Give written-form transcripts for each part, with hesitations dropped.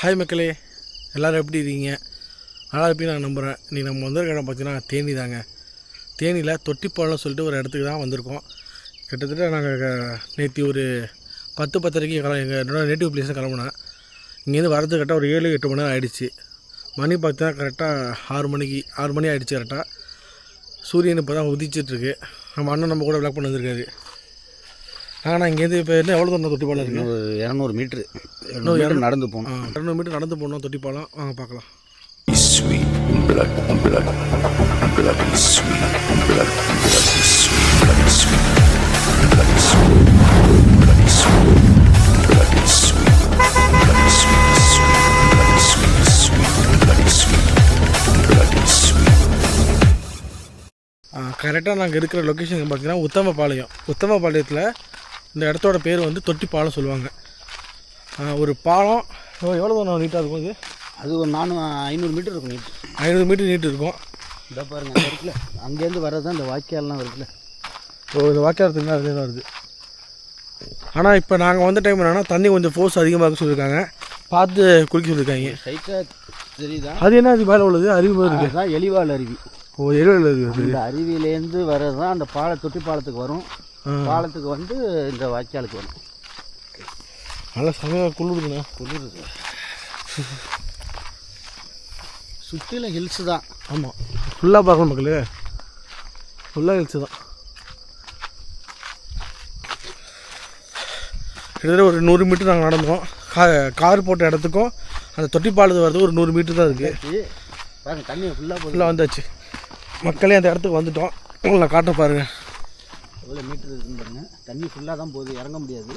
Hi மக்களே, எல்லோரும் எப்படி இருக்கீங்க? நல்லா இருப்பீங்க நான் நம்புகிறேன். இன்றைக்கி நம்ம வந்திருக்க இடம் பார்த்தீங்கன்னா தேனி தாங்க. தேனியில் தொட்டிப்பாலம்னு சொல்லிட்டு ஒரு இடத்துக்கு தான் வந்திருக்கோம். கிட்டத்தட்ட நாங்கள் நேற்று ஒரு 10-10:30 எங்கள் நேட்டிவ் பிளேஸில் கிளம்புனேன். இங்கேருந்து வரது கரெக்டாக ஒரு 7-8 மணி நேரம் ஆகிடுச்சு. மணி பார்த்தீங்கன்னா கரெக்டாக 6 மணி ஆகிடுச்சு. கரெக்டாக சூரியன் இப்போ தான் உதிச்சிட்ருக்கு. நம்ம அண்ணன் நம்ம கூட விளாக் பண்ணி வந்திருக்காரு. ஆனால் இங்கேருந்து இப்போ என்ன எவ்வளோ தூரம் தொட்டிப்பாலம் இருக்குது? 200 மீட்ரு நடந்து போகணும். 200 மீட்டர் நடந்து போகணும் தொட்டிப்பாலம். வாங்க பார்க்கலாம். கரெக்டாக நாங்கள் இருக்கிற லொக்கேஷன் பார்த்தீங்கன்னா உத்தமபாளையத்தில் இந்த இடத்தோட பேர் வந்து தொட்டிப்பாலம் சொல்லுவாங்க. ஒரு பாலம் எவ்வளோ தூரம் நீட்டாக இருக்கும்? அது ஒரு 500 மீட்டர் இருக்கும். 500 மீட்டர் நீட்டு இருக்கும். இதை பாருங்கள், அங்கே இருக்குல்ல, அங்கேருந்து வர்றது தான் இந்த வாய்க்கால்லாம் இருக்குல்ல. இந்த வாய்க்காலத்துக்கு அதுலேயே தான் வருது. ஆனால் இப்போ நாங்கள் வந்த டைம் என்னன்னா தண்ணி கொஞ்சம் ஃபோர்ஸ் அதிகமாக இருக்க சொல்லியிருக்காங்க. பார்த்து குளிக்க சொல்லியிருக்காங்க. சைட்டாக தெரியுதா? அது என்ன அது மேலே உள்ளது? அருவி இருக்குது. அதுதான் எலிவாள் அருவி. எலிவாள் அருவி. இந்த அருவியிலேருந்து வர்றது தான் அந்த தொட்டி பாலத்துக்கு வரும். பாலத்துக்கு வந்து இந்த வாய்க்காலுக்கு வரும். நல்லா சமையல் குளிருதுண்ணா. குளிருது. சுற்றிலும் ஹில்ஸு தான். ஆமாம், ஃபுல்லாக பார்க்கணும் மக்களே, ஃபுல்லாக ஹில்ஸு தான். கிட்டத்தட்ட ஒரு 100 மீட்டர் நாங்கள் நடந்தோம். கார் போட்ட இடத்துக்கும் அந்த தொட்டிப்பாலத்து வரதுக்கு ஒரு 100 மீட்டர் தான் இருக்குது. பாருங்கள், தண்ணி ஃபுல்லாக வந்தாச்சு மக்களே. அந்த இடத்துக்கு வந்துவிட்டோம். உங்களை நான் காட்ட பாருங்கள் எவ்வளோ மீட்டர் இருக்குன்னு பாருங்கள். தண்ணி ஃபுல்லாக தான் போகுது, இறங்க முடியாது.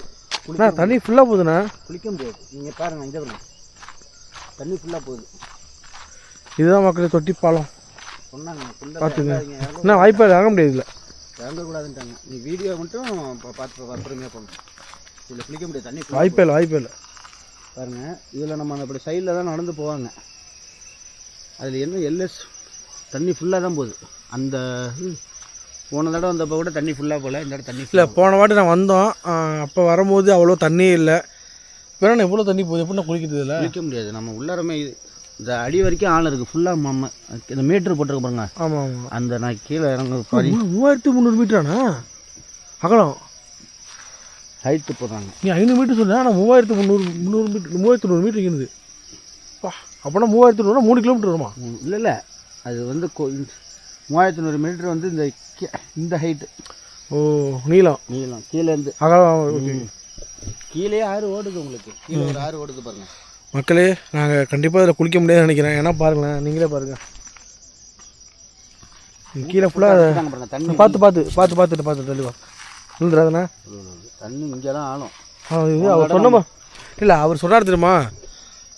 தண்ணி ஃபுல்லாக போகுதுண்ணா, குளிக்க முடியாது. நீங்கள் பாருங்கள், இங்கே பாருங்கள், தண்ணி ஃபுல்லாக போகுது. இதுதான் மக்களே தொட்டிப்பாலம் சொன்னாங்க. பார்த்துங்க, என்ன வாய்ப்பாக இறங்க முடியாது. இல்லை இறங்கக்கூடாதுன்ட்டாங்க. நீ வீடியோ மட்டும் பார்த்து பொறுமையாக போகணும். இதில் குளிக்க முடியாது, தண்ணி வாய்ப்பே இல்லை. பாருங்கள், இதில் நம்ம அப்படி சைடில் தான் நடந்து போவாங்க. அதில் என்ன எல்எஸ் தண்ணி ஃபுல்லாக தான் போகுது. அந்த போன தடவை வந்தப்போ கூட தண்ணி ஃபுல்லாக போகல, இந்த தண்ணி இல்லை. போன வாட்டி நான் வந்தோம், அப்போ வரும்போது அவ்வளோ தண்ணியே இல்லை. இப்போ நான் எவ்வளோ தண்ணி போகுது, எப்படி நான் குளிக்கிறது? இல்லை, குளிக்க முடியாது. நம்ம உள்ளாரமே இந்த அடி வரைக்கும் ஆள் இருக்குது ஃபுல்லாக. நம்ம இந்த மீட்ரு போட்டிருக்க பாருங்க. ஆமாம் ஆமாம். அந்த நான் கீழே இறங்க 3300 மீட்டராண்ணா அகலம், ஹைட்டு போடுறாங்க. நீ 500 மீட்டர் சொன்னா, ஆனால் 3300 மீட்டர் இருக்குது. அப்போனா 3300 3 கிலோமீட்டர் வருமா? இல்லை, அது வந்து 3100 மீட்டர் வந்து இந்த ஹைட்டு. ஓ, நீளம் கீழேருந்து அகலம். கீழே ஆறு ஓடுது, உங்களுக்கு கீழே ஒரு ஆறு ஓடுது பாருங்கள் மக்களே. நாங்கள் கண்டிப்பாக இதில் குளிக்க முடியாதுன்னு நினைக்கிறேன். ஏன்னா பாருங்களேன், நீங்களே பாருங்கள், கீழே ஃபுல்லாக தண்ணி பார்த்துட்டு தெளிவா விழுந்துடாதுண்ணா. தண்ணி இங்கே தான் ஆளும். இது அவர் சொன்னமா? இல்லை, அவர் சொன்னார் தெரியுமா,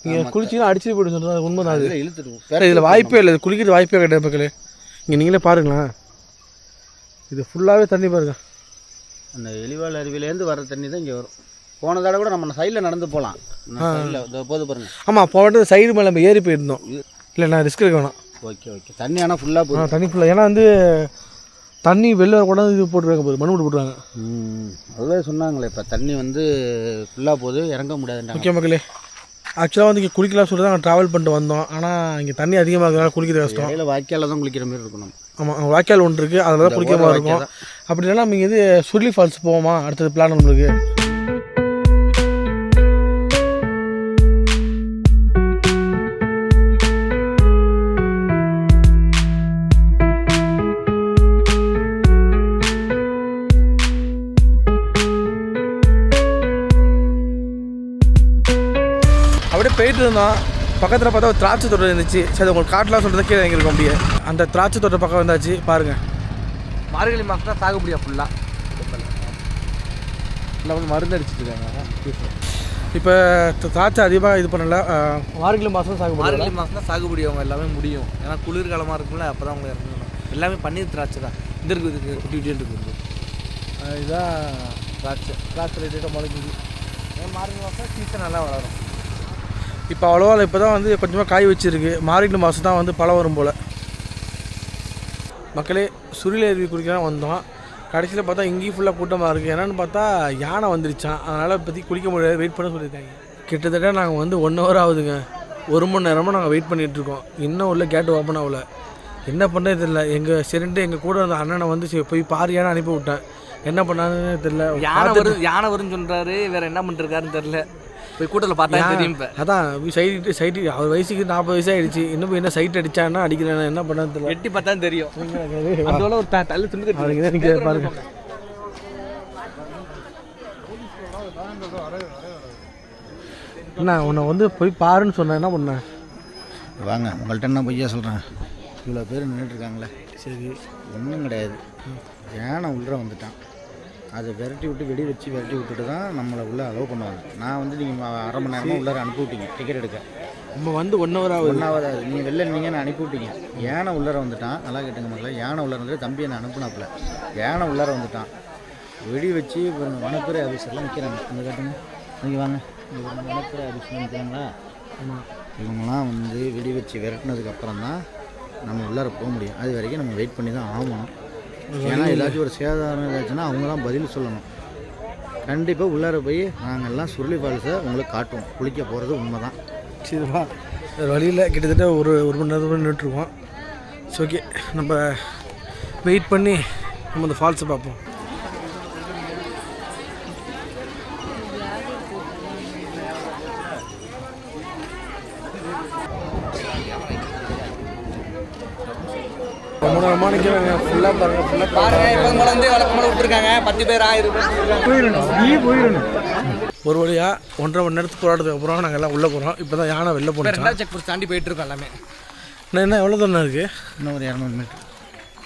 நீங்கள் குளிச்சிங்கன்னா அடிச்சு போய்ட்டு சொன்னால் உண்மை தான். அது இழுத்துட்டு வேறு இதில் வாய்ப்பே இல்லை, குளிக்கிறது வாய்ப்பே கிடையாது மக்களே. இங்கே நீங்களே பாருங்களேன், இது ஃபுல்லாகவே தண்ணி பாருங்க. அந்த எலிவாள் அருவியிலேருந்து வர தண்ணி தான் இங்கே வரும். போன தடவை கூட நம்ம சைடில் நடந்து போகலாம். போது பாருங்கள். ஆமாம், போன சைடு மேலே நம்ம ஏறி போயிருந்தோம். இல்லை, நான் ரிஸ்க் எடுக்க வேணாம். ஓகே. தண்ணி ஆனால் ஃபுல்லாக போகுது. தண்ணி ஃபுல்லாக, ஏன்னா வந்து தண்ணி வெளில கூட இது போட்டுருக்காங்க, போகுது மண் போட்டுருக்காங்க. அதுவே சொன்னாங்களே, இப்போ தண்ணி வந்து ஃபுல்லாக போகுது, இறங்க முடியாதுன்றாங்க. ஓகே மக்களே, ஆக்சுவலாக வந்து இங்கே குளிக்கலாம் சொல்லி தான் நாங்கள் ட்ராவல் பண்ணிட்டு வந்தோம். ஆனால் இங்கே தண்ணி அதிகமாக இருக்கிறதால குளிக்கிறது கஷ்டம். இல்லை, வாய்க்காலில் தான் குளிக்கிற மாதிரி இருக்கணும். ஆமாம், வாய்க்கால் ஒன்று இருக்குது, அதில் தான் குளிக்கிற மாதிரி இருக்கும். அப்படி இல்லைன்னா நம்ம இங்கே சுருளி ஃபால்ஸ் போவோமா? அடுத்தது பிளான் நம்மளுக்கு. அப்படியே போயிட்டு இருந்தோம். பக்கத்தில் பார்த்தா ஒரு திராட்சை தோட்டம் இருந்துச்சு. சரி, உங்களுக்கு காட்டலாம் சொல்கிறத கீழே எங்களுக்கு அப்படியே அந்த திராட்சை தோட்ட பக்கம் வந்தாச்சு. பாருங்கள், மார்கழி மாதம் தான் சாகுபடியா ஃபுல்லாக வந்து மருந்து அடிச்சுட்டு இருக்காங்க. இப்போ திராட்சை அதிகமாக இது பண்ணல. மார்கழி மாதம் தான் சாகுபடி அவங்க எல்லாமே முடியும். ஏன்னா குளிர்காலமாக இருக்கும்ல, அப்போ தான் அவங்க இறங்கணும். எல்லாமே பன்னீர் திராட்சை தான். இந்த இருக்குது குட்டி இருக்குது. இதுதான் திராட்சை ரேட்டாக முளைக்குது. மார்கழி மாதம் சீசன் நல்லா வளரும். இப்போ அவ்வளோவா இப்போ தான் வந்து கொஞ்சமாக காய் வச்சுருக்கு. மார்கழி மாதம் தான் வந்து பழம் வரும் போல். மக்களே, சுருளி அருவி குளிக்கலாம் வந்தோம். கடைசியில் பார்த்தா இங்கேயும் ஃபுல்லாக கூட்டமாக இருக்குது. என்னென்னு பார்த்தா யானை வந்துருச்சான். அதனால் இப்போதைக்கு குளிக்க முடியாது, வெயிட் பண்ண சொல்லியிருக்காங்க. கிட்டத்தட்ட நாங்கள் வந்து 1 hour ஆகுதுங்க. 1 மணி நேரமாக நாங்கள் வெயிட் பண்ணிகிட்ருக்கோம். இன்னும் உள்ள கேட்டு ஓப்பன் ஆகல. என்ன பண்ணுறது தெரியல. எங்கள் சரின்ட்டு எங்கள் கூட இருந்த அண்ணனை வந்து சரி போய் பாரியான்னு அனுப்பி விட்டேன். என்ன பண்ணாதுன்னு தெரியல. யானை வரும்னு சொல்கிறாரு, வேறு என்ன பண்ணிருக்காருன்னு தெரில. போய் கூட்டத்தில் பார்த்தா தெரியும். இப்போ அதான் சைட்டு அவர் வயசுக்கு 40 வயசு ஆகிடுச்சு. இன்னும் போய் என்ன சைட் அடித்தான்னா அடிக்கிறேன், என்ன பண்ணான்னு தெரியல. எட்டி பார்த்தா தெரியும். அதோட ஒரு தள்ளு துண்டு அவருக்கு தான் நீங்கள் பாருங்க. என்ன உன்னை வந்து போய் பாருன்னு சொன்னேன், என்ன பண்ணேன்? வாங்க, உங்கள்கிட்ட என்ன பொய்யா சொல்கிறேன். இவ்வளோ பேர் நின்றுட்டுருக்காங்களே, சரி ஒன்றும் கிடையாது. யானை உள்ளே வந்துட்டான். அதை விரட்டி விட்டு வெடி வச்சு விரட்டி விட்டுட்டு தான் நம்மளை உள்ளே அலோவ் பண்ணுவாங்க. நான் வந்து நீங்கள் அரை மணி நேரமாக உள்ளே அனுப்பி விட்டீங்க டிக்கெட் எடுக்க. நம்ம வந்து 1 hour ஆகுது. 1 hour ஆகுது. நீங்கள் வெளில நீங்கள் நான் அனுப்பி விட்டீங்க. யானை உள்ளே வந்துட்டான். நல்லா கேட்டுங்க மக்கள். யானை உள்ளே வந்துட்டு தம்பி என்னை அனுப்புனாப்புல. யானை உள்ளே வந்துட்டான். வெடி வச்சு வனத்துறை ஆஃபீஸர்லாம் நிற்கிறாங்க. அந்த காட்டுங்க, நீங்கள் வாங்க. வனத்துறை ஆஃபீஸில் நிற்கிறாங்களா? ஆமாம். இவங்களாம் வந்து வெடி வச்சு விரட்டினதுக்கப்புறம் தான் நம்ம உள்ளார போக முடியும். அது வரைக்கும் நம்ம வெயிட் பண்ணி தான் ஆகணும். ஏன்னா ஏதாச்சும் ஒரு சேதாரம் ஏதாச்சுன்னா அவங்க தான் பதில் சொல்லணும். கண்டிப்பாக உள்ளார போய் நாங்கள்லாம் சுருளி ஃபால்ஸை உங்களுக்கு காட்டுவோம். குளிக்க போகிறது உண்மை தான். சரிப்பா, வேறு வழியில் கிட்டத்தட்ட ஒரு மணி நேரத்துக்கு நின்றுட்டுருக்கோம். ஸோ ஓகே, நம்ம வெயிட் பண்ணி நம்ம அந்த ஃபால்ஸை பார்ப்போம். ரொம்ப நேரமாக நிற்கிறாங்க. ஃபுல்லாக பாருங்கள், ஃபுல்லாக பாருங்கள். இப்போ மேலே வந்து வழக்கமாக விட்டுருக்காங்க. 10 பேர் 1000 பேர் போயிடணும். ஒரு வழியாக 1.5 மணி நேரத்துக்கு போராட்டத்துக்கு அப்புறம் நாங்கள் எல்லாம் உள்ளே போகிறோம். இப்போ தான் யானை வெளில போனோம். 2வது செக் போஸ்ட் தாண்டி போயிட்டு இருக்கோம் எல்லாமே. என்ன எவ்வளோ தூரம் இருக்குது? இன்னும் ஒரு 200 மீட்டர்.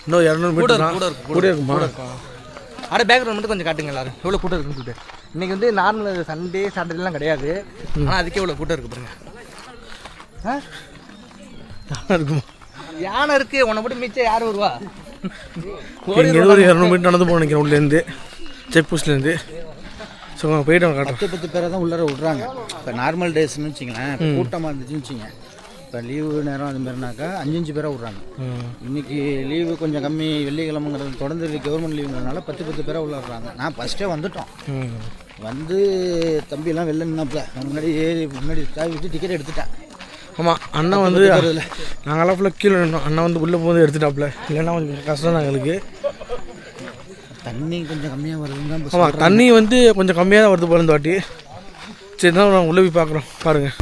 இன்னும் 200 மீட்டர் கூட இருக்குமா? அப்படியே பேக்ரவுண்ட் மட்டும் கொஞ்சம் காட்டுங்க எல்லாரும், எவ்வளோ கூட்டம் இருக்குன்னு சொல்லிட்டு. இன்றைக்கி வந்து நார்மல் சண்டே சாட்டர்டேலாம் கிடையாது. ஆனால் அதுக்கே இவ்வளோ கூட்டம் இருக்குது பாருங்க. யானை இருக்குமா? யானை இருக்குது. உன்னை மட்டும் மிச்சம் யார் வருவா? இங்கே ஒரு 200 மீட்டர் நடந்து போக நினைக்கிறேன் உள்ளேருந்து, செக் போஸ்ட்லேருந்து. ஸோ போய்ட்டு காட்டுறோம். 10 பேரை தான் உள்ளார விட்றாங்க. இப்போ நார்மல் டேஸ்ன்னு வச்சிங்களேன், இப்போ கூட்டமாக இருந்துச்சுன்னு வச்சிங்க. இப்போ லீவு நேரம் அது மாதிரினாக்கா 5 பேராக விட்றாங்க. இன்றைக்கி லீவு கொஞ்சம் கம்மி, வெள்ளிக்கிழமைங்கிறது தொடர்ந்து கவர்மெண்ட் லீவுங்கிறதுனால 10 பேராக உள்ள விட்றாங்க. நான் ஃபஸ்ட்டே வந்துட்டோம். வந்து தம்பியெல்லாம் வெளில நின்னாப்புல முன்னாடி சாவி வச்சு டிக்கெட் எடுத்துட்டேன். ஆமாம், அண்ணன் வந்து நாங்கள்லாம் ஃபுல்லாக கீழே நின்னோம். அண்ணன் வந்து உள்ளே போகும்போது எடுத்துட்டாப்புல. இல்லைன்னா கொஞ்சம் கஷ்டம் தான் எங்களுக்கு. தண்ணி கொஞ்சம் கம்மியாக வருதுன்னு தான். ஆமாம், தண்ணி வந்து கொஞ்சம் கம்மியாக தான் வருது போல இந்த வாட்டி. சரி தான் நாங்கள் உள்ளே போய் பார்க்குறோம். பாருங்கள்,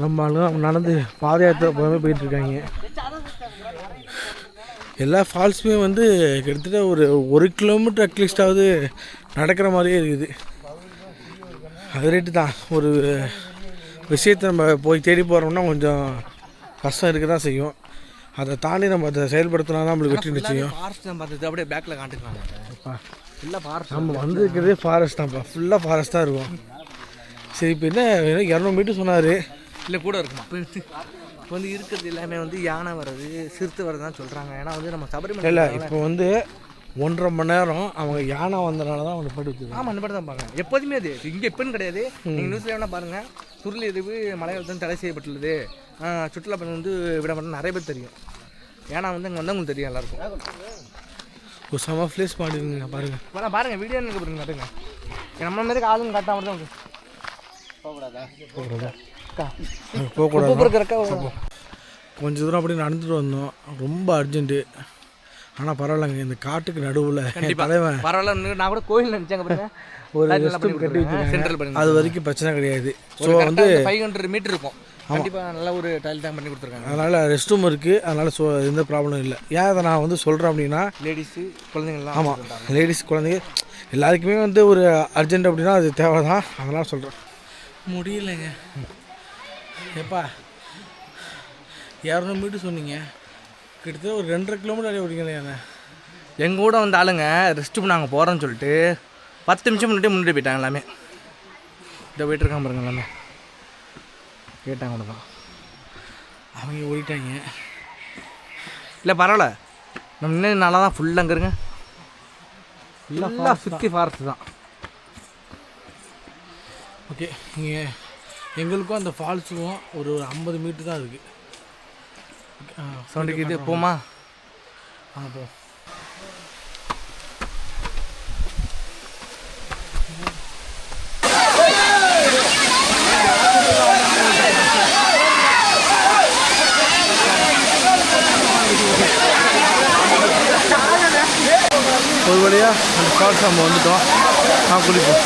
நம்ம ஆளுங்க நடந்து பாத யாத்திரை போகாமல் போயிட்டுருக்காங்க. எல்லா ஃபால்ஸுமே வந்து கிட்டத்தட்ட ஒரு 1 கிலோமீட்டர் அட்லீஸ்டாவது நடக்கிற மாதிரியே இருக்குது. அது ரேட்டு தான். ஒரு விஷயத்தை நம்ம போய் தேடி போகிறோம்னா கொஞ்சம் கஷ்டம் இருக்க தான் செய்யும். அதை தாண்டி நம்ம அதை செயல்படுத்தினா தான் நம்மளுக்கு வெற்றி நிச்சயம். ஃபாரஸ்ட் தான் பார்த்தது அப்படியே பேக்கில் காட்டுக்கலாம். ஃபுல்லாக ஃபாரஸ்ட். நம்ம வந்துருக்கிறதே ஃபாரஸ்ட் தான்ப்பா, ஃபுல்லாக ஃபாரஸ்ட் தான் இருக்கும். சரி, இப்போ என்ன 200 மீட்டர் சொன்னார். இல்லை கூட இருக்குமா? இப்போ வந்து இருக்கிறது எல்லாமே வந்து யானை வர்றது, சிறுத்தை வர்றது தான் சொல்கிறாங்க. ஏன்னா வந்து நம்ம சபரிமலை இல்லை, இப்போ வந்து 1.5 மணி நேரம் அவங்க யானை வந்தனால தான் அவங்க பட்டு வச்சுருக்காங்க. ஆமாம், அந்த படம் தான் பாருங்க. எப்போதுமே அது இங்கே எப்போன்னு கிடையாது. நீங்கள் நியூஸில் வேணால் பாருங்கள். சுருளி எரிவு மலையாளத்தில் தடை செய்யப்பட்டுள்ளது, சுற்றுலா பயணம் வந்து விட மாட்டேன் நிறைய பேர் தெரியும். ஏன்னா வந்து அங்கே வந்து உங்களுக்கு தெரியும் எல்லாருக்கும். ஒரு செம ஃப்ளேஸ் பாடுங்க பாருங்கள். வேணா பாருங்கள், வீடியோ எனக்கு பாருங்க காட்டுங்க. நம்ம மாதிரி ஆளுங்க காட்டாம தான் போகக்கூடாதா? போகக்கூடாது. கொஞ்சம் தூரம் அப்படி நடந்துட்டு வந்தோம். ரொம்ப அர்ஜென்ட்டு. ஆனால் பரவாயில்லைங்க, இந்த காட்டுக்கு நடுவில் தலைவன் பரவாயில்ல. நான் கூட கோயில் நினச்சாங்க. ஒரு ரெஸ்ட்ரூம் கட்டி வச்சுருக்காங்க. அது வரைக்கும் பிரச்சனை கிடையாது. ஸோ வந்து 500 மீட்டர் இருக்கும். கண்டிப்பாக நல்ல ஒரு டைல் தான் பண்ணி கொடுத்துருக்காங்க. அதனால் ரெஸ்ட் ரூம் இருக்குது. அதனால் எந்த ப்ராப்ளம் இல்லை. ஏன் அதை நான் வந்து சொல்கிறேன் அப்படின்னா, லேடிஸு குழந்தைங்கள்லாம். ஆமாம், லேடிஸ் குழந்தைங்க எல்லாருக்குமே வந்து ஒரு அர்ஜென்ட் அப்படின்னா அது தேவை தான். அதெல்லாம் சொல்கிறேன். முடியலைங்க எப்பா. 200 மீட்டர் சொன்னீங்க, கிட்டத்தட்ட ஒரு 2.5 கிலோமீட்டர் அடைய விடுங்களேன். எங்கள் கூட வந்து ஆளுங்க ரெஸ்ட் ரூம் நாங்கள் போகிறோன்னு சொல்லிட்டு 10 நிமிஷம் முன்னாடி போயிட்டாங்க எல்லாமே. இதை போயிட்டுருக்காங்க பாருங்க, எல்லாமே கேட்டாங்க ஒன்று தான். அவங்க ஓடிட்டாங்க. இல்லை பரவாயில்ல, நம்ம இன்னும் நல்லா தான் ஃபுல்லாக அங்கே இருங்க. ஃபுல்லாக சுற்றி ஃபாரஸ்ட் தான். ஓகே, இங்கே எங்களுக்கும் அந்த ஃபால்ஸுக்கும் ஒரு 50 மீட்டர் தான் இருக்குது. சவுண்டுக்கு இது போமா? போ. ஒரு வழியாக அந்த ஃபால்ஸ் நம்ம வந்துட்டோம். குளிப்போம்.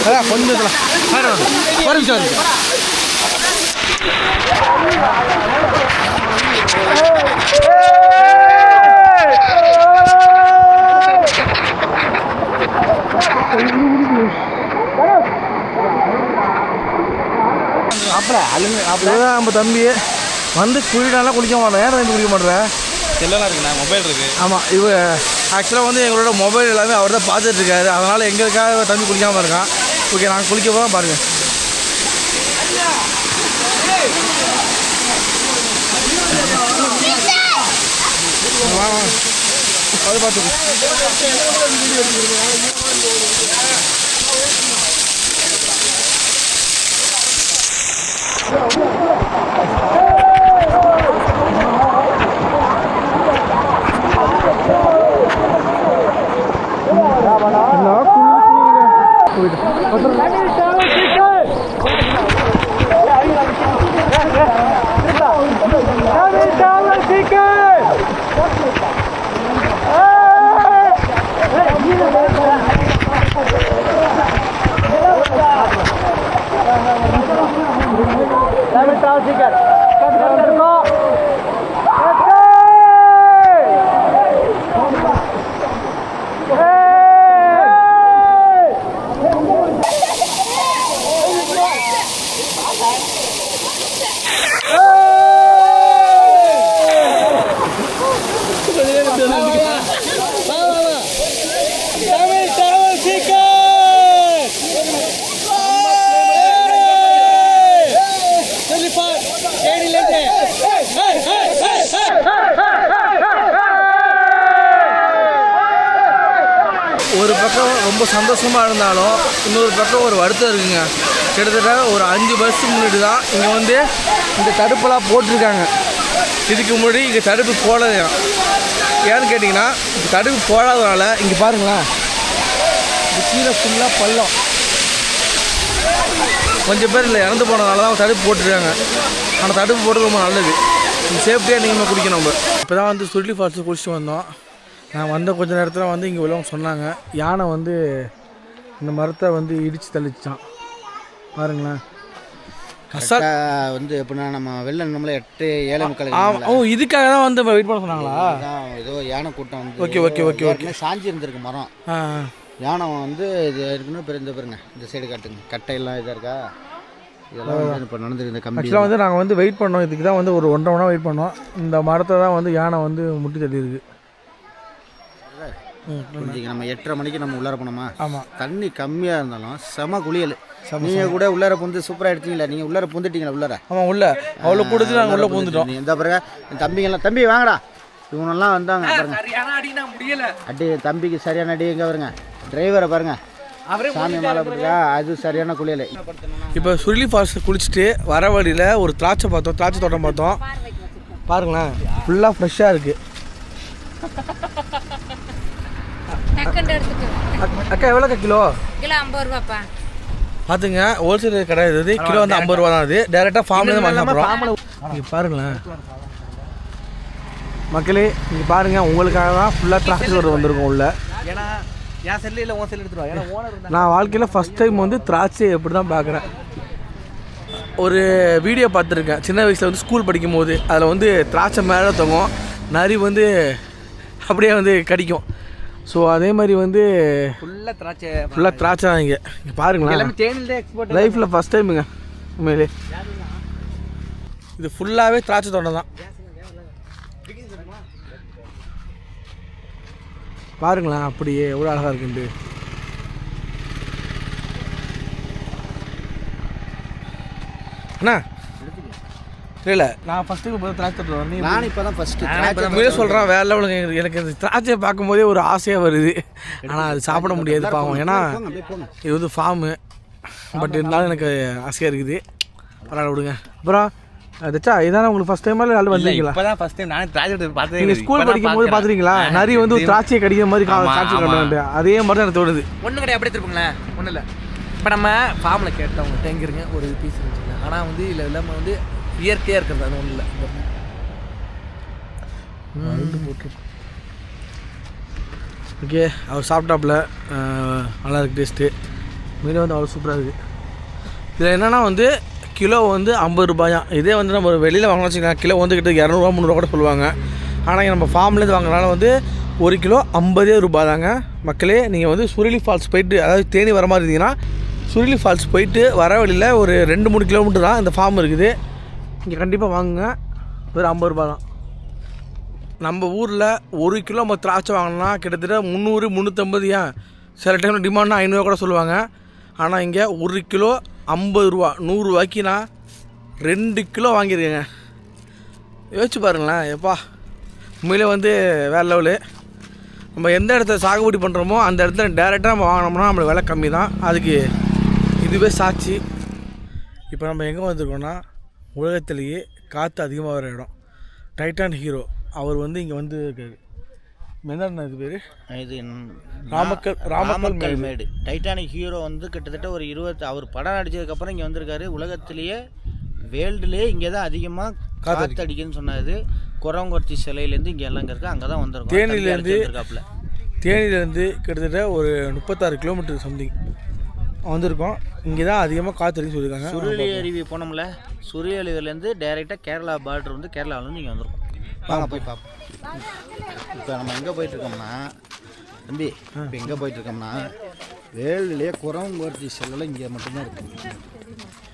அதான் கொஞ்சம் ஒரு நிமிஷம் அப்படிதான் நம்ம தம்பி வந்து குளிடாலாம் குளிக்க மாட்டேன். ஏன் வந்து குளிக்க மாட்டேன்? செல்லாம் இருக்குண்ணா, மொபைல் இருக்குது. ஆமாம், ஆக்சுவலாக வந்து எங்களோட மொபைல் எல்லாமே அவர் தான் பார்த்துட்டு இருக்காரு. அதனால் எங்களுக்காக தம்பி குளிக்காமல் இருக்கான். ஓகே, நாங்கள் குளிக்க போகிறோம் பாருங்கள். அது பார்த்துக்கோ. ஒரு பக்கம் ரொம்ப சந்தோஷமாக இருந்தாலும் இன்னொரு பக்கம் ஒரு வருத்தம் இருக்குங்க. கிட்டத்தட்ட ஒரு 5 வருஷத்துக்கு முன்னாடி தான் இங்கே வந்து இந்த தடுப்பெல்லாம் போட்டிருக்காங்க. இதுக்கு முன்னாடி இங்கே தடுப்பு போடலையா? ஏன்னு கேட்டிங்கன்னா இந்த தடுப்பு போடாதனால இங்கே பாருங்களேன், இது கீழே ஃபுல்லாக பள்ளம். கொஞ்சம் பேர் இல்லை இறந்து போனதுனால தான் தடுப்பு போட்டுருக்காங்க. ஆனால் தடுப்பு போடுறது ரொம்ப நல்லது. இந்த சேஃப்டியாக நீங்கள் குடிக்கணும். நம்ம இப்போ தான் வந்து சுருளி ஃபால்ஸு குளிச்சுட்டு வந்தோம். நான் வந்த கொஞ்சம் நேரத்தில் வந்து இங்கே உள்ளவங்க சொன்னாங்க, யானை வந்து இந்த மரத்தை வந்து இடித்து தள்ளிச்சான். பாருங்களேன். வந்து எப்படின்னா நம்ம வெளில நம்மள 8-7 ஓ, இதுக்காக தான் வந்து வெயிட் பண்ண சொன்னாங்களா? ஏதோ யானை கூட்டம் வந்து ஓகே ஓகே ஓகே ஓகே. சாஞ்சி இருந்திருக்கு மரம். யானை வந்து இது இருக்குன்னு பெரிய பாருங்க, இந்த சைடு காட்டுங்க, கட்டையெல்லாம் இதாக இருக்கா, இதெல்லாம் வந்து இப்போ நடந்துருக்கு. இந்த கம்பி ஆக்சுவலாக வந்து நாங்கள் வந்து வெயிட் பண்ணோம். இதுக்கு தான் வந்து ஒரு 1.5 மணி நேரம் வெயிட் பண்ணோம். இந்த மரத்தை தான் வந்து யானை வந்து முட்டி தள்ளியிருக்கு. நம்ம 8:30 மணிக்கு நம்ம உள்ளார போனோமா? ஆமாம். தண்ணி கம்மியாக இருந்தாலும் செம குளியல். நீங்கள் கூட உள்ளார பூந்து சூப்பராக எடுத்தீங்களா? நீங்கள் உள்ளார பூந்துட்டீங்களா? உள்ளார ஆமாம், உள்ள அவ்வளோ கொடுத்து நாங்கள் உள்ளே பூந்துட்டோம். இந்த பிறகு என் தம்பிங்கெல்லாம், தம்பி வாங்கடா, இவனெல்லாம் வந்தாங்க பாருங்க. அடி தம்பிக்கு சரியான அடி. எங்கே பாருங்க, டிரைவரை பாருங்க, சாமி மாலை போட்டுக்கா, அது சரியான குளியல். இப்போ சுருளி ஃபால்ஸ் குளிச்சுட்டு வர வழியில் ஒரு திராட்சை பார்த்தோம், திராட்சை தோட்டம் பார்த்தோம். பாருங்களேன், ஃபுல்லாக ஃப்ரெஷ்ஷாக இருக்குது. அக்கா எவ்வளோக்கா கிலோ? கிலோ 50 ரூபாப்பா. பார்த்துங்க, ஹோல்சேல் கிடையாது. கிலோ வந்து 50 ரூபா தான். அது டேரெக்டாக ஃபார்ம்லேருந்து வாங்கி சாப்பிட்றோம். இங்கே பாருங்களேன் மக்களே, இங்கே பாருங்கள், உங்களுக்காக தான் ஃபுல்லாக திராட்சை தோட்டம் வந்திருக்கோம் உள்ள. ஏன்னா என் செல்லு இல்லை, உன் செல்லு எடுத்துருவா. ஏன்னா ஓனர் நான் வாழ்க்கையில் ஃபஸ்ட் டைம் வந்து திராட்சை எப்படி தான் பார்க்குறேன். ஒரு வீடியோ பார்த்துருக்கேன் சின்ன வயசில் வந்து ஸ்கூல் படிக்கும் போது. அதில் வந்து திராட்சை மேலே தொங்கும், நரி வந்து அப்படியே வந்து கடிக்கும். ஸோ அதே மாதிரி வந்து ஃபுல்லாக திராட்சை தான். இங்கே பாருங்களேன், லைஃப்பில் ஃபஸ்ட் டைமுங்க உண்மையிலே. இது ஃபுல்லாகவே திராட்சை தோட்டம் தான். பாருங்களேன், அப்படியே எவ்வளோ அழகாக இருக்குண்டு. அண்ணா இல்லை, நான் ஃபஸ்ட்டு இப்போ திராட்சை தோட்டம். நான் இப்போ தான் ஃபஸ்ட்டு சொல்கிறேன், வேற லெவலுக்கு. எனக்கு இந்த திராட்சையை பார்க்கும்போதே ஒரு ஆசையாக வருது. ஆனால் அது சாப்பிட முடியாது பாவம், ஏன்னா இது வந்து ஃபார்மு. பட் இருந்தாலும் எனக்கு ஆசையாக இருக்குது. பரவாயில்ல விடுங்க. அப்புறம் தச்சா இதானே உங்களுக்கு ஃபஸ்ட் டைம் இல்லை வந்தீங்களா? இப்போ தான் ஃபஸ்ட் டைம் நானே திராட்சை பார்த்தேன். நீங்கள் ஸ்கூல் படிக்கும் போது பார்த்துருக்கீங்களா? நிறைய வந்து ஒரு திராட்சையை கடிக்கிற மாதிரி காட்சி காட்டுவாங்க. அதே மாதிரி தான் எனக்கு தோணுது. ஒன்றும் கிடையாது, அப்படியே திருப்புங்களேன். ஒன்றும் இல்லை. இப்போ நம்ம ஃபார்மில் கேட்டவங்க தேங்கிருங்க ஒரு பீஸ் இருந்துச்சுங்க. ஆனால் வந்து இல்லை இல்லாமல் வந்து இயற்கையாக இருக்கிறது அது ஒன்றும் இல்லை. ஓகே, அவர் சாப்பிட்டாப்புல நல்லா இருக்குது டேஸ்ட்டு. மீன் வந்து அவ்வளோ சூப்பராக இருக்குது. இதில் என்னென்னா வந்து கிலோ வந்து 50 ரூபாயா. இதே வந்து நம்ம வெளியில் வாங்கலாம் வச்சுக்கலாம், கிலோ வந்து கிட்ட 200 300 கூட சொல்லுவாங்க. ஆனால் இங்கே நம்ம ஃபார்ம்லேருந்து வாங்கினால வந்து 1 கிலோ 50 ரூபா தாங்க. மக்களே, நீங்கள் வந்து சுருளி ஃபால்ஸ் போயிட்டு, அதாவது தேனி வர மாதிரி இருந்தீங்கன்னா சுருளி ஃபால்ஸ் போயிட்டு வர வழியில் ஒரு 2-3 கிலோமீட்டர் தான் இந்த ஃபார்ம் இருக்குது. இங்கே கண்டிப்பாக வாங்குங்க, வெறும் 50 ரூபா தான். நம்ம ஊரில் 1 கிலோ நம்ம திராட்சை வாங்கினா கிட்டத்தட்ட 300 350, ஏன் சில டைமில் டிமாண்ட்னா 500 கூட சொல்லுவாங்க. ஆனால் இங்கே 1 கிலோ 50 ரூபா, 100 ரூபாய்க்கு நான் 2 கிலோ வாங்கியிருக்கேங்க. யோசிச்சு பாருங்களேன். எப்பா உண்மையிலே வந்து வேறு லெவலு. நம்ம எந்த இடத்துல சாகுபடி பண்ணுறோமோ அந்த இடத்துல டேரெக்டாக நம்ம வாங்கினோம்னா நம்மளுக்கு விலை கம்மி தான். அதுக்கு இதுவே சாட்சி. இப்போ நம்ம எங்கே வந்திருக்கோம்னா உலகத்திலேயே காற்று அதிகமாக வர இடம் டைட்டான் ஹீரோ. அவர் வந்து இங்கே வந்து இருக்காரு. என்ன இது பேர்? இது ராமக்கல் மேடு. டைட்டானிக் ஹீரோ வந்து கிட்டத்தட்ட ஒரு 20 அவர் படம் நடிச்சதுக்கப்புறம் இங்கே வந்திருக்காரு. உலகத்திலேயே வேர்ல்டுலேயே இங்கே தான் அதிகமாக காற்று அடிக்குன்னு சொன்னாது. குரங்கொத்தி சிலையிலேருந்து இங்கே எல்லாம் இருக்குது, அங்கே தான் வந்திருக்கோம். தேனியிலேருந்து கிட்டத்தட்ட ஒரு 36 கிலோமீட்டர் சம்திங் வந்திருக்கோம். இங்கே தான் அதிகமாக காற்று அடிக்குன்னு சொல்லியிருக்காங்க. சுருளி அருவி போனோம்ல, சுருளி அருவிலேருந்து டைரெக்டாக கேரளா பார்டர் வந்து கேரளாவிலேருந்து இங்கே வந்திருக்கோம். வாங்க போய் பார்ப்போம். இப்போ நம்ம எங்கே போயிட்டுருக்கோம்னா தம்பி, இப்போ எங்கே போயிட்டுருக்கோம்னா வேர்ல்டுலேயே குரங்கொத்தி சிலை இங்கே மட்டும்தான் இருக்குது.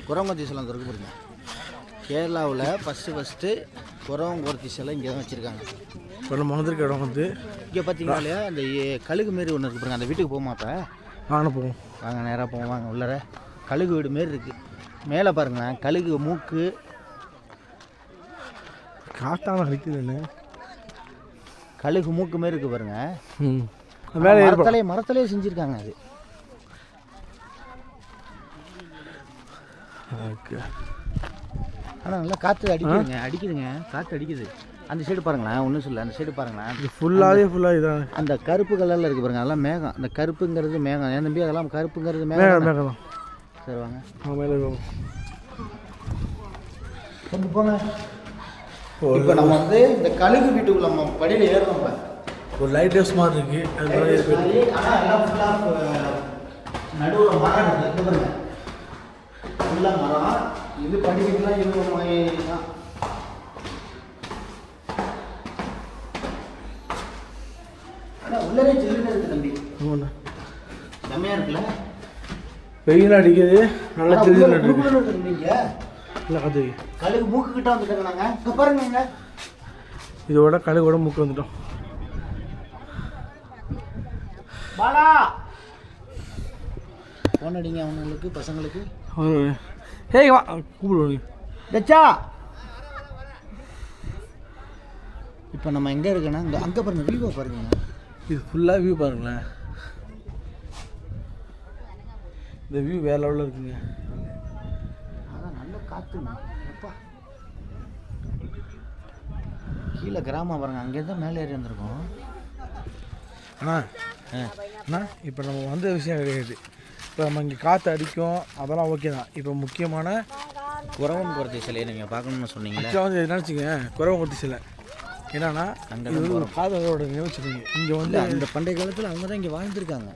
குரங்கொத்தி சிலை அந்த இருக்கு பாருங்க. கேரளாவில் ஃபஸ்ட்டு குரங்கொத்தி சிலை இங்கே தான் வச்சுருக்காங்க. இப்போ நம்ம வந்திருக்க இடம் வந்து இங்கே பார்த்தீங்கன்னா இல்லையா, அந்த கழுகு மாரி ஒன்று இருக்குது பாருங்க. அந்த வீட்டுக்கு போக மாட்டேன், வாங்க போவோம். வாங்க நேராக போவோம். வாங்க உள்ளர கழுகு வீடு மாரி இருக்குது. மேலே பாருங்களேன், கழுகு மூக்கு காட்டான அடிக்குதுன்னு கழுகு மூக்கு மாரி இருக்குது பாருங்க. மரத்திலே செஞ்சுருக்காங்க அது. ஓகே, ஆனால் நல்லா காற்று அடிக்குதுங்க காற்று அடிக்குது. அந்த சைடு பாருங்களேன், ஒன்றும் சொல்ல, அந்த சைடு பாருங்களேன். இது ஃபுல்லாக இதான். அந்த கருப்பு கலரில் இருக்குது பாருங்க, அதெல்லாம் மேகம். அந்த கருப்புங்கிறது மேகம். என் தம்பி அதெல்லாம் கருப்புங்கிறது மேகம் தான். சரி வாங்க மேலே கொண்டு போங்க. இப்போ நம்ம வந்து இந்த கழுகு வீட்டுக்குள்ள நம்ம படியில் ஏறணும். இப்போ ஒரு லைட் ஹவுஸ் மாதிரி இருக்குது. ஆனால் எல்லாம் ஃபுல்லாக நடுவில் மரம் இருக்குது பாருங்க, ஃபுல்லாக மரம். இது படிக்கலாம், இது மாதிரி தான். ஆனால் உள்ளே சில்லுன்னு இருக்குது தம்பி. செம்மையாக இருக்குல்ல, வெயில் அடிக்குது, நல்லா சில்லுன்னு இருக்குது. நீங்கள் இல்லை அது கழுகு மூக்கு கிட்ட வந்துட்டோங்க நாங்கள். இங்கே பாருங்க, இதோட கழுகோட மூக்கு வந்துட்டோம். பாலா ஃபோன் அடிங்க அவங்களுக்கு, பசங்களுக்கு. ஹேய் வா கூப்பிடுவோம். தச்சா இப்போ நம்ம எங்கே இருக்கோன்னா அங்கே பாருங்கள், வியூவை பாருங்க. இது ஃபுல்லாக வியூ பாருங்களேன். இந்த வியூ வேற லெவலில் இருக்குங்க. அதான் நல்ல காற்றுங்க. எப்பா கீழே கிராமம் பாருங்க, அங்கேருந்து மேலே ஏறி வந்திருக்கோம். அண்ணா இப்போ நம்ம வந்த விஷயம் கிடையாது. இப்போ நம்ம இங்கே காற்று அடிக்கும், அதெல்லாம் ஓகே தான். இப்போ முக்கியமான குரவன்குரத்தி சிலையை நீங்கள் பார்க்கணும்னு சொன்னீங்களே, வந்து நினச்சிங்க குரவன்குரத்தி சிலை என்னன்னா அங்கே ஒரு காதலோட நினைவு சொல்லுங்க. இங்கே வந்து அந்த பண்டைய காலத்தில் அவங்க தான் இங்கே வாழ்ந்துருக்காங்க.